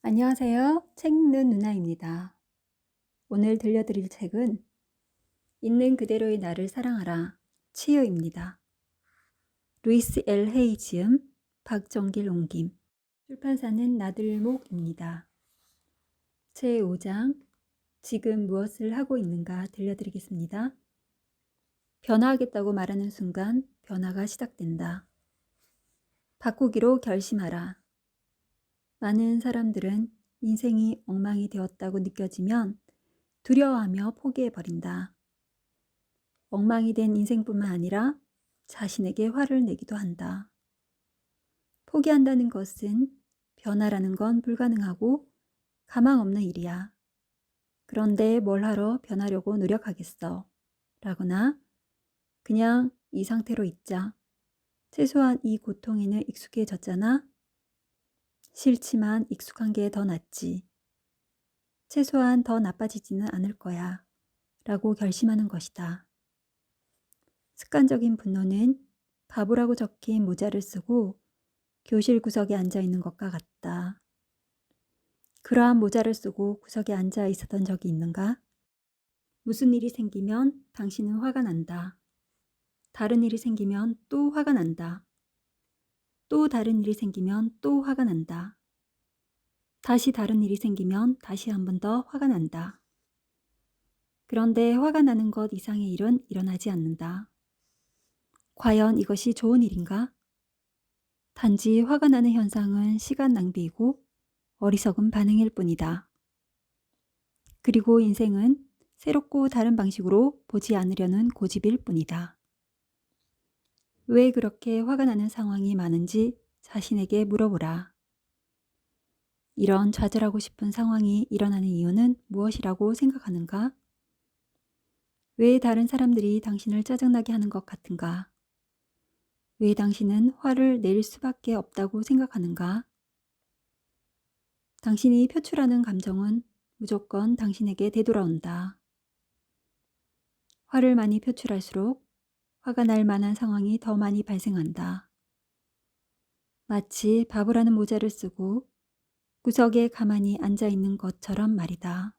안녕하세요. 책 읽는 누나입니다. 오늘 들려드릴 책은 있는 그대로의 나를 사랑하라 치유입니다. 루이스 L. 헤이 지음, 박정길 옮김, 출판사는 나들목입니다. 제5장 지금 무엇을 하고 있는가 들려드리겠습니다. 변화하겠다고 말하는 순간 변화가 시작된다. 바꾸기로 결심하라. 많은 사람들은 인생이 엉망이 되었다고 느껴지면 두려워하며 포기해버린다. 엉망이 된 인생뿐만 아니라 자신에게 화를 내기도 한다. 포기한다는 것은 변화라는 건 불가능하고 가망 없는 일이야. 그런데 뭘 하러 변하려고 노력하겠어? 라거나 그냥 이 상태로 있자. 최소한 이 고통에는 익숙해졌잖아. 싫지만 익숙한 게 더 낫지. 최소한 더 나빠지지는 않을 거야. 라고 결심하는 것이다. 습관적인 분노는 바보라고 적힌 모자를 쓰고 교실 구석에 앉아 있는 것과 같다. 그러한 모자를 쓰고 구석에 앉아 있었던 적이 있는가? 무슨 일이 생기면 당신은 화가 난다. 다른 일이 생기면 또 화가 난다. 또 다른 일이 생기면 또 화가 난다. 다시 다른 일이 생기면 다시 한 번 더 화가 난다. 그런데 화가 나는 것 이상의 일은 일어나지 않는다. 과연 이것이 좋은 일인가? 단지 화가 나는 현상은 시간 낭비이고 어리석은 반응일 뿐이다. 그리고 인생은 새롭고 다른 방식으로 보지 않으려는 고집일 뿐이다. 왜 그렇게 화가 나는 상황이 많은지 자신에게 물어보라. 이런 좌절하고 싶은 상황이 일어나는 이유는 무엇이라고 생각하는가? 왜 다른 사람들이 당신을 짜증나게 하는 것 같은가? 왜 당신은 화를 낼 수밖에 없다고 생각하는가? 당신이 표출하는 감정은 무조건 당신에게 되돌아온다. 화를 많이 표출할수록 화가 날 만한 상황이 더 많이 발생한다. 마치 바보라는 모자를 쓰고 구석에 가만히 앉아 있는 것처럼 말이다.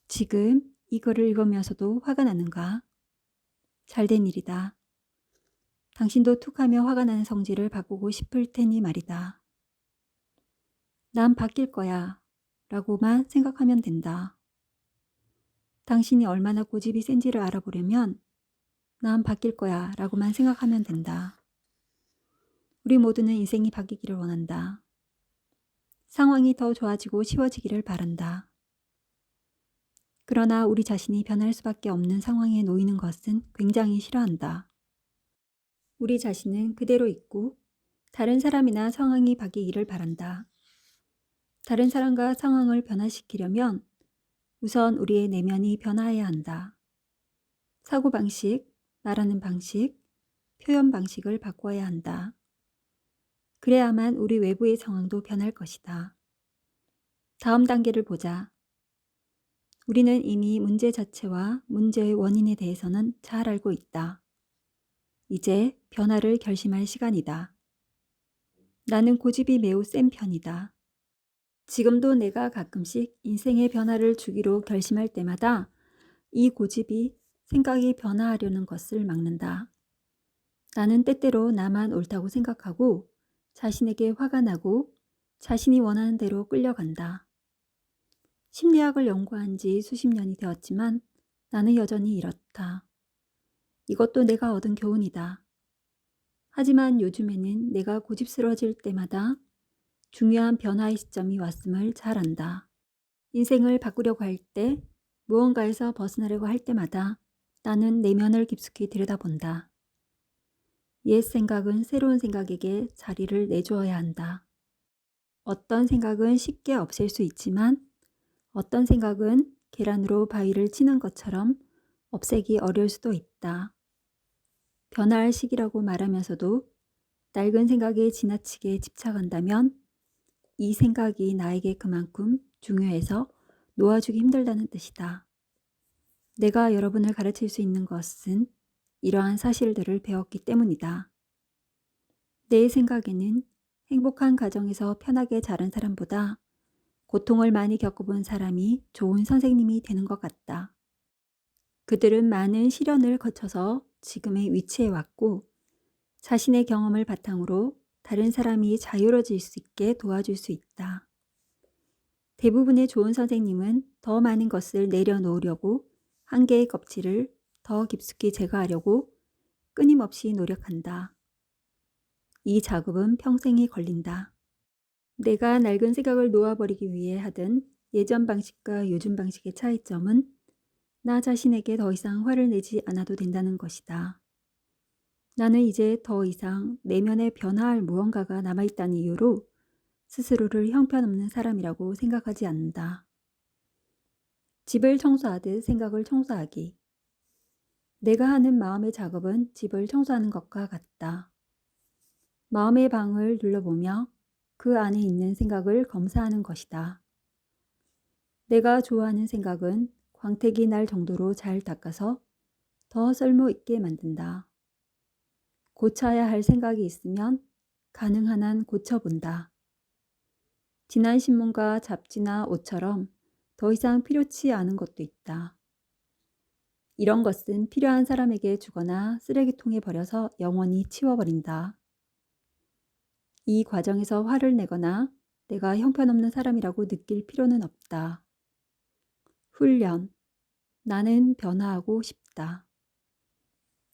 지금 이 글을 읽으면서도 화가 나는가? 잘된 일이다. 당신도 툭하며 화가 나는 성질을 바꾸고 싶을 테니 말이다. 난 바뀔 거야 라고만 생각하면 된다. 당신이 얼마나 고집이 센지를 알아보려면 난 바뀔 거야 라고만 생각하면 된다. 우리 모두는 인생이 바뀌기를 원한다. 상황이 더 좋아지고 쉬워지기를 바란다. 그러나 우리 자신이 변할 수밖에 없는 상황에 놓이는 것은 굉장히 싫어한다. 우리 자신은 그대로 있고 다른 사람이나 상황이 바뀌기를 바란다. 다른 사람과 상황을 변화시키려면 우선 우리의 내면이 변화해야 한다. 사고방식, 말하는 방식, 표현 방식을 바꿔야 한다. 그래야만 우리 외부의 상황도 변할 것이다. 다음 단계를 보자. 우리는 이미 문제 자체와 문제의 원인에 대해서는 잘 알고 있다. 이제 변화를 결심할 시간이다. 나는 고집이 매우 센 편이다. 지금도 내가 가끔씩 인생의 변화를 주기로 결심할 때마다 이 고집이 생각이 변화하려는 것을 막는다. 나는 때때로 나만 옳다고 생각하고 자신에게 화가 나고 자신이 원하는 대로 끌려간다. 심리학을 연구한 지 수십 년이 되었지만 나는 여전히 이렇다. 이것도 내가 얻은 교훈이다. 하지만 요즘에는 내가 고집스러워질 때마다 중요한 변화의 시점이 왔음을 잘 안다. 인생을 바꾸려고 할 때, 무언가에서 벗어나려고 할 때마다 나는 내면을 깊숙이 들여다본다. 옛 생각은 새로운 생각에게 자리를 내주어야 한다. 어떤 생각은 쉽게 없앨 수 있지만 어떤 생각은 계란으로 바위를 치는 것처럼 없애기 어려울 수도 있다. 변화할 시기라고 말하면서도 낡은 생각에 지나치게 집착한다면 이 생각이 나에게 그만큼 중요해서 놓아주기 힘들다는 뜻이다. 내가 여러분을 가르칠 수 있는 것은 이러한 사실들을 배웠기 때문이다. 내 생각에는 행복한 가정에서 편하게 자란 사람보다 고통을 많이 겪어본 사람이 좋은 선생님이 되는 것 같다. 그들은 많은 시련을 거쳐서 지금의 위치에 왔고 자신의 경험을 바탕으로 다른 사람이 자유로워질 수 있게 도와줄 수 있다. 대부분의 좋은 선생님은 더 많은 것을 내려놓으려고 한계의 껍질을 더 깊숙이 제거하려고 끊임없이 노력한다. 이 작업은 평생이 걸린다. 내가 낡은 생각을 놓아버리기 위해 하던 예전 방식과 요즘 방식의 차이점은 나 자신에게 더 이상 화를 내지 않아도 된다는 것이다. 나는 이제 더 이상 내면에 변화할 무언가가 남아있다는 이유로 스스로를 형편없는 사람이라고 생각하지 않는다. 집을 청소하듯 생각을 청소하기. 내가 하는 마음의 작업은 집을 청소하는 것과 같다. 마음의 방을 둘러보며 그 안에 있는 생각을 검사하는 것이다. 내가 좋아하는 생각은 광택이 날 정도로 잘 닦아서 더 쓸모 있게 만든다. 고쳐야 할 생각이 있으면 가능한 한 고쳐본다. 지난 신문과 잡지나 옷처럼 더 이상 필요치 않은 것도 있다. 이런 것은 필요한 사람에게 주거나 쓰레기통에 버려서 영원히 치워버린다. 이 과정에서 화를 내거나 내가 형편없는 사람이라고 느낄 필요는 없다. 훈련. 나는 변화하고 싶다.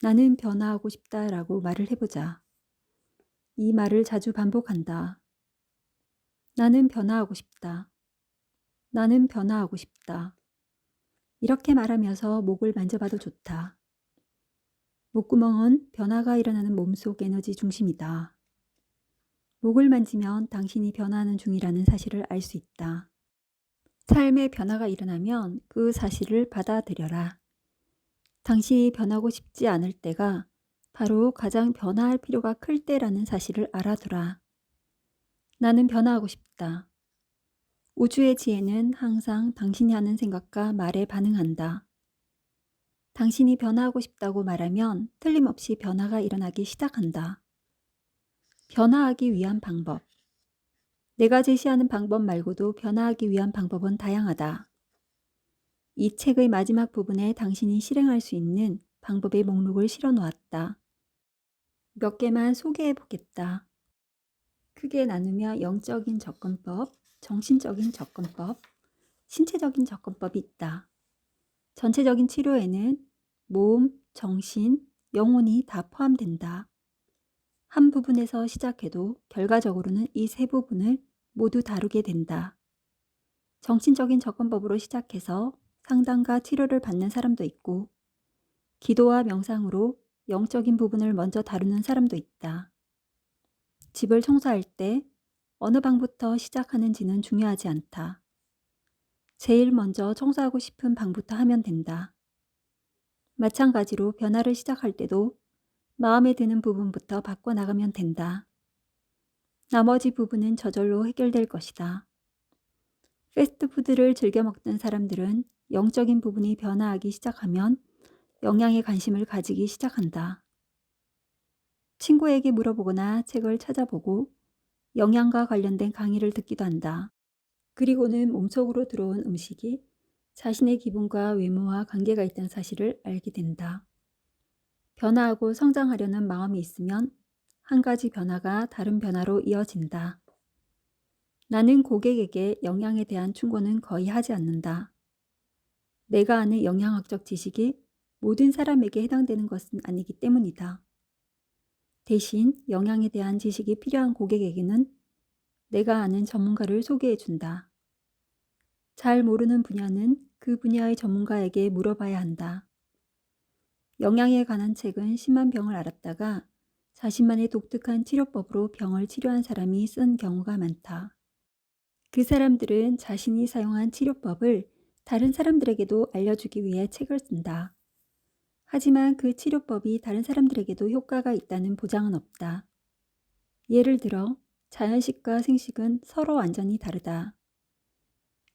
나는 변화하고 싶다라고 말을 해보자. 이 말을 자주 반복한다. 나는 변화하고 싶다. 나는 변화하고 싶다. 이렇게 말하면서 목을 만져봐도 좋다. 목구멍은 변화가 일어나는 몸속 에너지 중심이다. 목을 만지면 당신이 변화하는 중이라는 사실을 알 수 있다. 삶의 변화가 일어나면 그 사실을 받아들여라. 당신이 변하고 싶지 않을 때가 바로 가장 변화할 필요가 클 때라는 사실을 알아두라. 나는 변화하고 싶다. 우주의 지혜는 항상 당신이 하는 생각과 말에 반응한다. 당신이 변화하고 싶다고 말하면 틀림없이 변화가 일어나기 시작한다. 변화하기 위한 방법. 내가 제시하는 방법 말고도 변화하기 위한 방법은 다양하다. 이 책의 마지막 부분에 당신이 실행할 수 있는 방법의 목록을 실어 놓았다. 몇 개만 소개해 보겠다. 크게 나누며 영적인 접근법, 정신적인 접근법, 신체적인 접근법이 있다. 전체적인 치료에는 몸, 정신, 영혼이 다 포함된다. 한 부분에서 시작해도 결과적으로는 이 세 부분을 모두 다루게 된다. 정신적인 접근법으로 시작해서 상담과 치료를 받는 사람도 있고 기도와 명상으로 영적인 부분을 먼저 다루는 사람도 있다. 집을 청소할 때 어느 방부터 시작하는지는 중요하지 않다. 제일 먼저 청소하고 싶은 방부터 하면 된다. 마찬가지로 변화를 시작할 때도 마음에 드는 부분부터 바꿔나가면 된다. 나머지 부분은 저절로 해결될 것이다. 패스트푸드를 즐겨 먹던 사람들은 영적인 부분이 변화하기 시작하면 영양에 관심을 가지기 시작한다. 친구에게 물어보거나 책을 찾아보고 영양과 관련된 강의를 듣기도 한다. 그리고는 몸속으로 들어온 음식이 자신의 기분과 외모와 관계가 있다는 사실을 알게 된다. 변화하고 성장하려는 마음이 있으면 한 가지 변화가 다른 변화로 이어진다. 나는 고객에게 영양에 대한 충고는 거의 하지 않는다. 내가 아는 영양학적 지식이 모든 사람에게 해당되는 것은 아니기 때문이다. 대신 영양에 대한 지식이 필요한 고객에게는 내가 아는 전문가를 소개해 준다. 잘 모르는 분야는 그 분야의 전문가에게 물어봐야 한다. 영양에 관한 책은 심한 병을 앓았다가 자신만의 독특한 치료법으로 병을 치료한 사람이 쓴 경우가 많다. 그 사람들은 자신이 사용한 치료법을 다른 사람들에게도 알려주기 위해 책을 쓴다. 하지만 그 치료법이 다른 사람들에게도 효과가 있다는 보장은 없다. 예를 들어 자연식과 생식은 서로 완전히 다르다.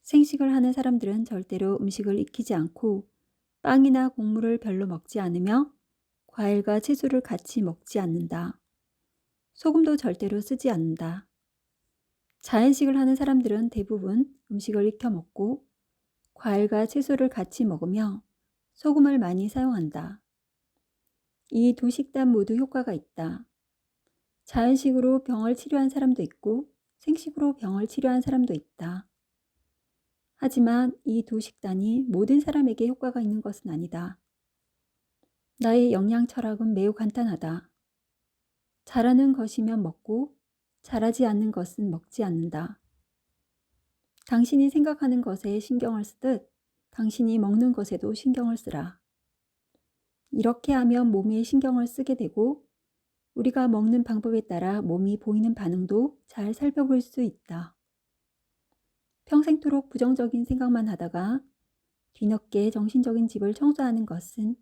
생식을 하는 사람들은 절대로 음식을 익히지 않고 빵이나 곡물을 별로 먹지 않으며 과일과 채소를 같이 먹지 않는다. 소금도 절대로 쓰지 않는다. 자연식을 하는 사람들은 대부분 음식을 익혀 먹고 과일과 채소를 같이 먹으며 소금을 많이 사용한다. 이 두 식단 모두 효과가 있다. 자연식으로 병을 치료한 사람도 있고 생식으로 병을 치료한 사람도 있다. 하지만 이 두 식단이 모든 사람에게 효과가 있는 것은 아니다. 나의 영양 철학은 매우 간단하다. 자라는 것이면 먹고 자라지 않는 것은 먹지 않는다. 당신이 생각하는 것에 신경을 쓰듯 당신이 먹는 것에도 신경을 쓰라. 이렇게 하면 몸에 신경을 쓰게 되고 우리가 먹는 방법에 따라 몸이 보이는 반응도 잘 살펴볼 수 있다. 평생토록 부정적인 생각만 하다가 뒤늦게 정신적인 집을 청소하는 것은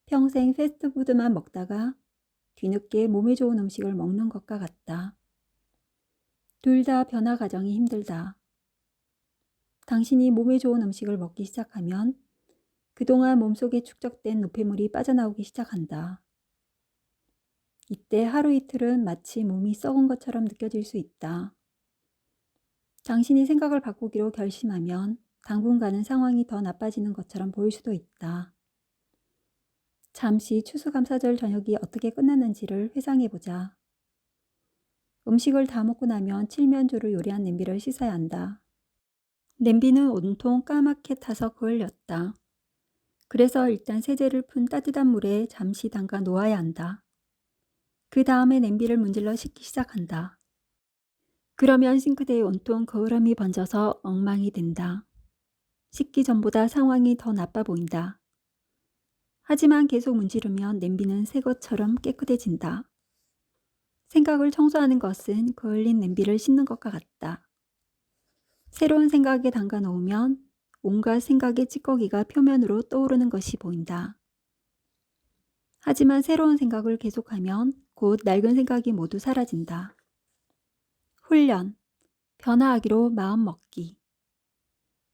평생 패스트푸드만 먹다가 뒤늦게 몸에 좋은 음식을 먹는 것과 같다. 둘 다 변화 과정이 힘들다. 당신이 몸에 좋은 음식을 먹기 시작하면 그동안 몸속에 축적된 노폐물이 빠져나오기 시작한다. 이때 하루 이틀은 마치 몸이 썩은 것처럼 느껴질 수 있다. 당신이 생각을 바꾸기로 결심하면 당분간은 상황이 더 나빠지는 것처럼 보일 수도 있다. 잠시 추수감사절 저녁이 어떻게 끝났는지를 회상해보자. 음식을 다 먹고 나면 칠면조로 요리한 냄비를 씻어야 한다. 냄비는 온통 까맣게 타서 그을렸다. 그래서 일단 세제를 푼 따뜻한 물에 잠시 담가 놓아야 한다. 그 다음에 냄비를 문질러 씻기 시작한다. 그러면 싱크대에 온통 거울함이 번져서 엉망이 된다. 씻기 전보다 상황이 더 나빠 보인다. 하지만 계속 문지르면 냄비는 새 것처럼 깨끗해진다. 생각을 청소하는 것은 그을린 냄비를 씻는 것과 같다. 새로운 생각에 담가 놓으면 온갖 생각의 찌꺼기가 표면으로 떠오르는 것이 보인다. 하지만 새로운 생각을 계속하면 곧 낡은 생각이 모두 사라진다. 훈련, 변화하기로 마음 먹기.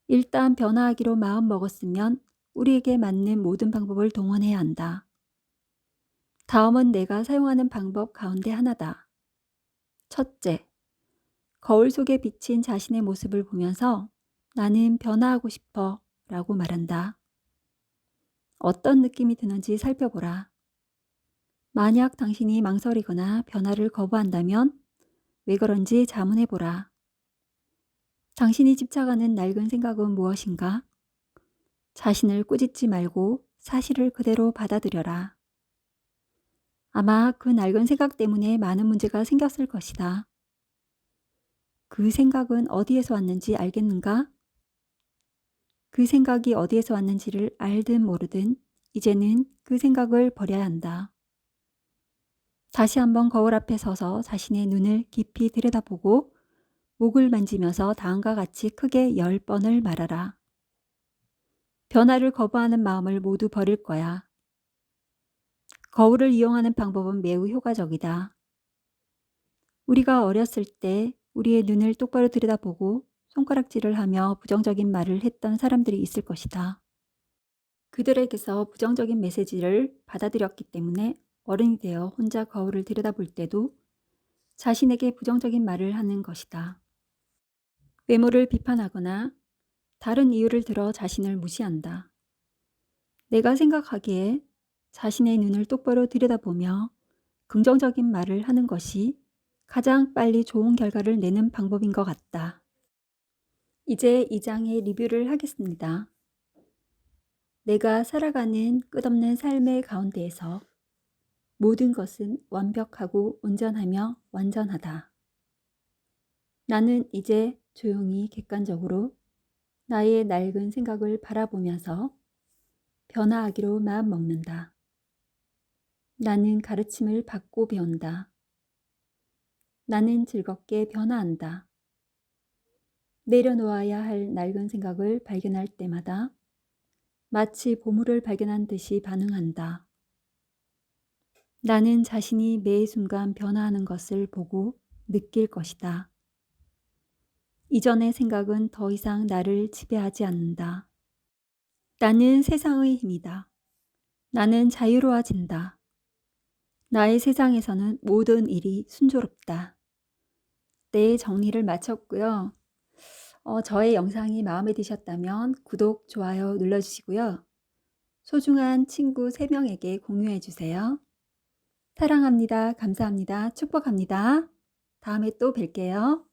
일단 변화하기로 마음 먹었으면 우리에게 맞는 모든 방법을 동원해야 한다. 다음은 내가 사용하는 방법 가운데 하나다. 첫째, 거울 속에 비친 자신의 모습을 보면서 나는 변화하고 싶어 라고 말한다. 어떤 느낌이 드는지 살펴보라. 만약 당신이 망설이거나 변화를 거부한다면 왜 그런지 자문해보라. 당신이 집착하는 낡은 생각은 무엇인가? 자신을 꾸짖지 말고 사실을 그대로 받아들여라. 아마 그 낡은 생각 때문에 많은 문제가 생겼을 것이다. 그 생각은 어디에서 왔는지 알겠는가? 그 생각이 어디에서 왔는지를 알든 모르든 이제는 그 생각을 버려야 한다. 다시 한번 거울 앞에 서서 자신의 눈을 깊이 들여다보고 목을 만지면서 다음과 같이 크게 10번을 말하라. 변화를 거부하는 마음을 모두 버릴 거야. 거울을 이용하는 방법은 매우 효과적이다. 우리가 어렸을 때 우리의 눈을 똑바로 들여다보고 손가락질을 하며 부정적인 말을 했던 사람들이 있을 것이다. 그들에게서 부정적인 메시지를 받아들였기 때문에 어른이 되어 혼자 거울을 들여다볼 때도 자신에게 부정적인 말을 하는 것이다. 외모를 비판하거나 다른 이유를 들어 자신을 무시한다. 내가 생각하기에 자신의 눈을 똑바로 들여다보며 긍정적인 말을 하는 것이 가장 빨리 좋은 결과를 내는 방법인 것 같다. 이제 2장의 리뷰를 하겠습니다. 내가 살아가는 끝없는 삶의 가운데에서 모든 것은 완벽하고 온전하며 완전하다. 나는 이제 조용히 객관적으로 나의 낡은 생각을 바라보면서 변화하기로 마음먹는다. 나는 가르침을 받고 배운다. 나는 즐겁게 변화한다. 내려놓아야 할 낡은 생각을 발견할 때마다 마치 보물을 발견한 듯이 반응한다. 나는 자신이 매 순간 변화하는 것을 보고 느낄 것이다. 이전의 생각은 더 이상 나를 지배하지 않는다. 나는 세상의 힘이다. 나는 자유로워진다. 나의 세상에서는 모든 일이 순조롭다. 네, 정리를 마쳤고요. 저의 영상이 마음에 드셨다면 구독, 좋아요 눌러주시고요. 소중한 친구 3명에게 공유해 주세요. 사랑합니다. 감사합니다. 축복합니다. 다음에 또 뵐게요.